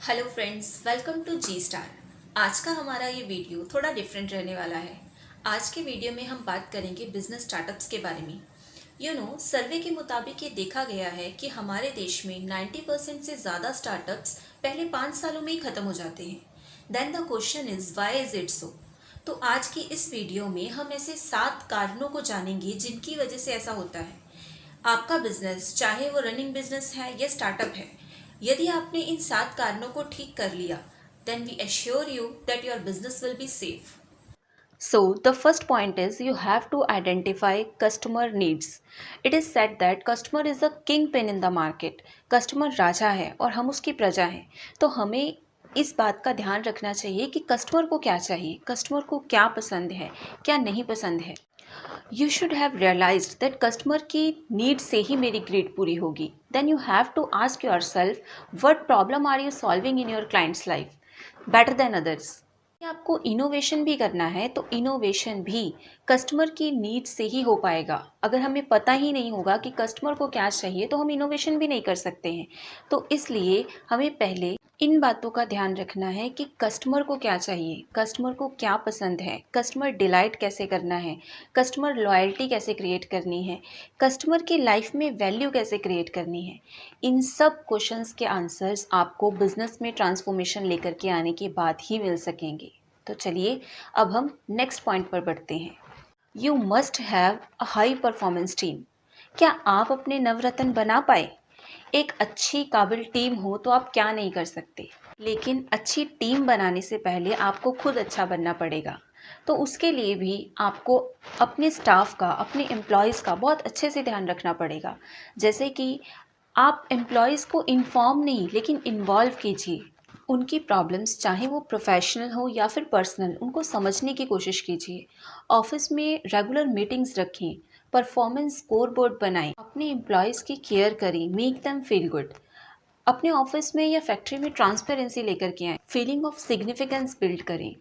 Hello friends, welcome to G star. आज का हमारा ये वीडियो थोड़ा डिफरेंट रहने वाला है। आज के वीडियो में हम बात करेंगे बिजनेस स्टार्टअप्स के बारे में। सर्वे के मुताबिक ये देखा गया है कि हमारे देश में 90% से ज़्यादा स्टार्टअप्स पहले 5 सालों में ही ख़त्म हो जाते हैं। Then the question is why is it so. तो आज की इस वीडियो में हम ऐसे 7 कारणों को जानेंगे जिनकी वजह से ऐसा होता है। आपका बिजनेस, चाहे वो रनिंग बिजनेस है या स्टार्टअप है, यदि आपने इन 7 कारणों को ठीक कर लिया, then we assure you that your business will be safe. So, the first point is you have to identify customer needs. It is said that customer is a kingpin in the market. Customer राजा है और हम उसकी प्रजा हैं। तो हमें इस बात का ध्यान रखना चाहिए कि कस्टमर को क्या चाहिए, कस्टमर को क्या पसंद है, क्या नहीं पसंद है। You should have realised that customer की नीड से ही मेरी ग्रीड पूरी होगी। Then you have to ask yourself what problem are you solving in your clients life better than others. आपको इनोवेशन भी करना है तो इनोवेशन भी कस्टमर की नीड से ही हो पाएगा। अगर हमें पता ही नहीं होगा कि कस्टमर को क्या चाहिए तो हम इनोवेशन भी नहीं कर सकते हैं। तो इसलिए हमें पहले इन बातों का ध्यान रखना है कि कस्टमर को क्या चाहिए, कस्टमर को क्या पसंद है, कस्टमर डिलाइट कैसे करना है, कस्टमर लॉयल्टी कैसे क्रिएट करनी है, कस्टमर की लाइफ में वैल्यू कैसे क्रिएट करनी है। इन सब क्वेश्चंस के आंसर्स आपको बिजनेस में ट्रांसफॉर्मेशन लेकर के आने के बाद ही मिल सकेंगे। तो चलिए अब हम नेक्स्ट पॉइंट पर बढ़ते हैं। You must have a high performance team. क्या आप अपने नवरत्न बना पाए? एक अच्छी काबिल टीम हो तो आप क्या नहीं कर सकते, लेकिन अच्छी टीम बनाने से पहले आपको खुद अच्छा बनना पड़ेगा। तो उसके लिए भी आपको अपने स्टाफ का, अपने एम्प्लॉयज़ का बहुत अच्छे से ध्यान रखना पड़ेगा। जैसे कि आप एम्प्लॉयज़ को इन्फॉर्म नहीं लेकिन इन्वॉल्व कीजिए। उनकी प्रॉब्लम्स, चाहे वो प्रोफेशनल हो या फिर पर्सनल, उनको समझने की कोशिश कीजिए। ऑफिस में रेगुलर मीटिंग्स रखें, परफॉर्मेंस स्कोर बोर्ड बनाएं, अपने एम्प्लॉयज़ की केयर करें, मेक देम फील गुड। अपने ऑफिस में या फैक्ट्री में ट्रांसपेरेंसी लेकर के आएँ, फीलिंग ऑफ सिग्निफिकेंस बिल्ड करें,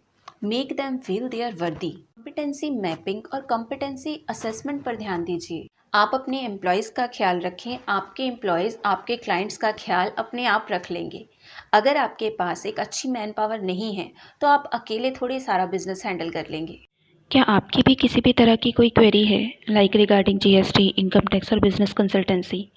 make them feel they are worthy. Competency mapping और कॉम्पिटेंसी असेसमेंट पर ध्यान दीजिए। आप अपने एम्प्लॉयज़ का ख्याल रखें, आपके एम्प्लॉयज़ आपके क्लाइंट्स का ख्याल अपने आप रख लेंगे। अगर आपके पास एक अच्छी मैन पावर नहीं है तो आप अकेले थोड़ी सारा बिजनेस हैंडल कर लेंगे। क्या आपकी भी किसी भी तरह की कोई क्वेरी है, like regarding GST, income tax और बिजनेस कंसल्टेंसी,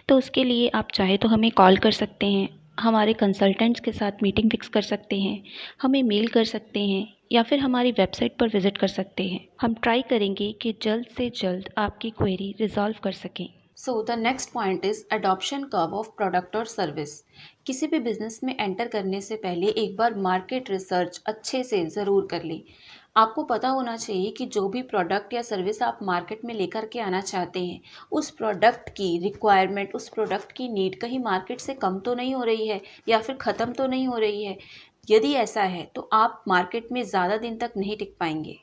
तो उसके लिए आप चाहे तो हमें कॉल कर सकते हैं, हमारे कंसल्टेंट्स के साथ मीटिंग फिक्स कर सकते हैं, हमें मेल कर सकते हैं या फिर हमारी वेबसाइट पर विजिट कर सकते हैं। हम ट्राई करेंगे कि जल्द से जल्द आपकी क्वेरी रिजॉल्व कर सकें। So the next point is adoption curve of product और सर्विस। किसी भी बिजनेस में एंटर करने से पहले एक बार मार्केट रिसर्च अच्छे से ज़रूर कर लें। आपको पता होना चाहिए कि जो भी प्रोडक्ट या सर्विस आप मार्केट में लेकर के आना चाहते हैं, उस प्रोडक्ट की रिक्वायरमेंट, उस प्रोडक्ट की नीड कहीं मार्केट से कम तो नहीं हो रही है या फिर ख़त्म तो नहीं हो रही है। यदि ऐसा है तो आप मार्केट में ज़्यादा दिन तक नहीं टिक पाएंगे।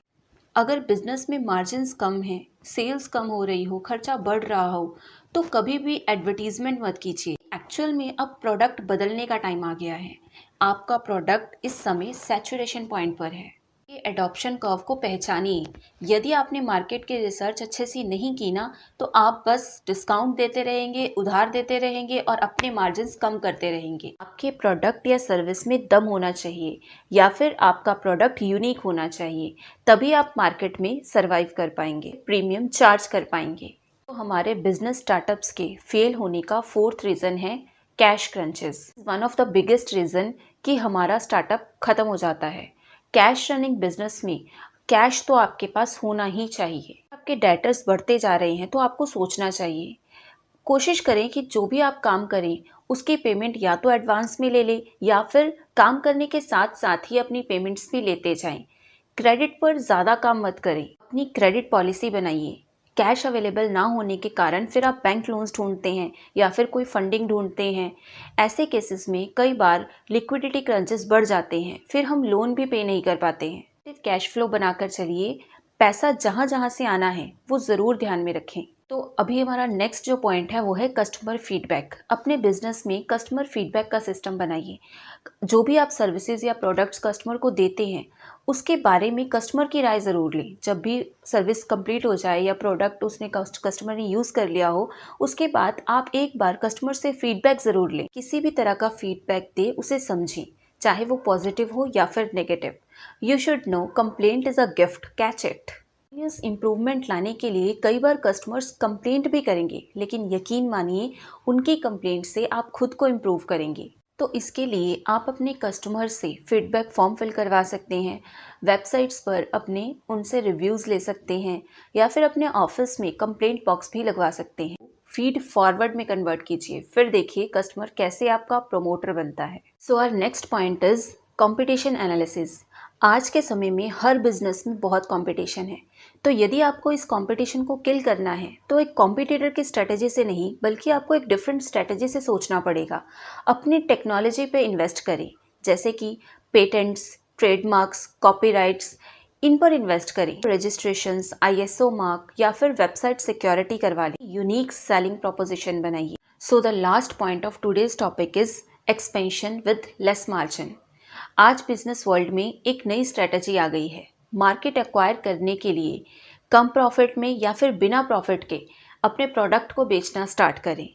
अगर बिजनेस में मार्जिन्स कम हैं, सेल्स कम हो रही हो, खर्चा बढ़ रहा हो, तो कभी भी एडवर्टीजमेंट मत कीजिए। एक्चुअल में अब प्रोडक्ट बदलने का टाइम आ गया है। आपका प्रोडक्ट इस समय सैचुरेशन पॉइंट पर है। ये एडॉप्शन कर्व को पहचानिए। यदि आपने मार्केट की रिसर्च अच्छे से नहीं की ना, तो आप बस डिस्काउंट देते रहेंगे, उधार देते रहेंगे और अपने मार्जिन्स कम करते रहेंगे। आपके प्रोडक्ट या सर्विस में दम होना चाहिए या फिर आपका प्रोडक्ट यूनिक होना चाहिए, तभी आप मार्केट में सर्वाइव कर पाएंगे, प्रीमियम चार्ज कर पाएंगे। तो हमारे बिजनेस स्टार्टअप्स के फेल होने का फोर्थ रीज़न है cash crunches. One of the biggest reason कि हमारा स्टार्टअप ख़त्म हो जाता है। कैश रनिंग बिजनेस में कैश तो आपके पास होना ही चाहिए। आपके डेटर्स बढ़ते जा रहे हैं तो आपको सोचना चाहिए। कोशिश करें कि जो भी आप काम करें उसकी पेमेंट या तो एडवांस में ले लें या फिर काम करने के साथ साथ ही अपनी पेमेंट्स भी लेते जाएं। क्रेडिट पर ज़्यादा काम मत करें, अपनी क्रेडिट पॉलिसी बनाइए। कैश अवेलेबल ना होने के कारण फिर आप बैंक लोन्स ढूंढते हैं या फिर कोई फंडिंग ढूंढते हैं। ऐसे केसेस में कई बार लिक्विडिटी क्रंचेस बढ़ जाते हैं, फिर हम लोन भी पे नहीं कर पाते हैं। सिर्फ कैश फ्लो बनाकर चलिए, पैसा जहाँ जहाँ से आना है वो ज़रूर ध्यान में रखें। तो अभी हमारा नेक्स्ट जो पॉइंट है वो है कस्टमर फीडबैक। अपने बिजनेस में कस्टमर फीडबैक का सिस्टम बनाइए। जो भी आप सर्विसेज या प्रोडक्ट्स कस्टमर को देते हैं उसके बारे में कस्टमर की राय ज़रूर लें। जब भी सर्विस कंप्लीट हो जाए या प्रोडक्ट उसने कस्टमर ने यूज़ कर लिया हो, उसके बाद आप एक बार कस्टमर से फीडबैक ज़रूर लें। किसी भी तरह का फीडबैक दे उसे समझें, चाहे वो पॉजिटिव हो या फिर negative. You should know complaint is a gift, catch it. इस इम्प्रूवमेंट लाने के लिए कई बार कस्टमर्स कंप्लेंट भी करेंगे, लेकिन यकीन मानिए उनकी कंप्लेंट से आप खुद को इम्प्रूव करेंगे। तो इसके लिए आप अपने कस्टमर से फीडबैक फॉर्म फिल करवा सकते हैं, वेबसाइट्स पर अपने उनसे रिव्यूज़ ले सकते हैं, या फिर अपने ऑफिस में कंप्लेंट बॉक्स भी लगवा सकते हैं। फीड फॉरवर्ड में कन्वर्ट कीजिए, फिर देखिए कस्टमर कैसे आपका प्रमोटर बनता है। So our next point is competition analysis. आज के समय में हर बिजनेस में बहुत कंपटीशन है, तो यदि आपको इस कंपटीशन को किल करना है तो एक कॉम्पिटिटर की स्ट्रेटजी से नहीं, बल्कि आपको एक डिफरेंट स्ट्रेटजी से सोचना पड़ेगा। अपनी टेक्नोलॉजी पे इन्वेस्ट करें, जैसे कि पेटेंट्स, ट्रेडमार्क्स, कॉपीराइट्स, इन पर इन्वेस्ट करें। रजिस्ट्रेशंस, ISO मार्क या फिर वेबसाइट सिक्योरिटी करवा लें। यूनिक सेलिंग प्रोपोजिशन बनाइए। So the last point of today's topic is expansion with less margin. आज बिजनेस वर्ल्ड में एक नई स्ट्रेटजी आ गई है। मार्केट एक्वायर करने के लिए कम प्रॉफिट में या फिर बिना प्रॉफिट के अपने प्रोडक्ट को बेचना स्टार्ट करें।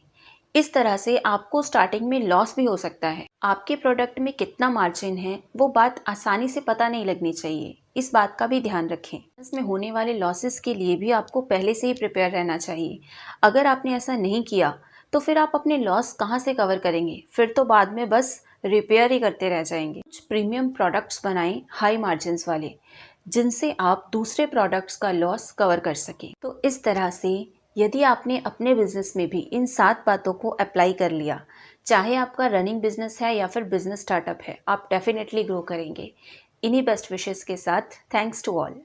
इस तरह से आपको स्टार्टिंग में लॉस भी हो सकता है। आपके प्रोडक्ट में कितना मार्जिन है वो बात आसानी से पता नहीं लगनी चाहिए, इस बात का भी ध्यान रखें। इसमें होने वाले लॉसेस के लिए भी आपको पहले से ही प्रिपेयर रहना चाहिए। अगर आपने ऐसा नहीं किया तो फिर आप अपने लॉस कहाँ से कवर करेंगे? फिर तो बाद में बस रिपेयर ही करते रह जाएंगे। कुछ प्रीमियम प्रोडक्ट्स बनाएं हाई मार्जिन्स वाले, जिनसे आप दूसरे प्रोडक्ट्स का लॉस कवर कर सकें। तो इस तरह से यदि आपने अपने बिजनेस में भी इन 7 बातों को अप्लाई कर लिया, चाहे आपका रनिंग बिजनेस है या फिर बिजनेस स्टार्टअप है, आप डेफिनेटली ग्रो करेंगे। इन्हीं बेस्ट विशेस के साथ, थैंक्स टू ऑल।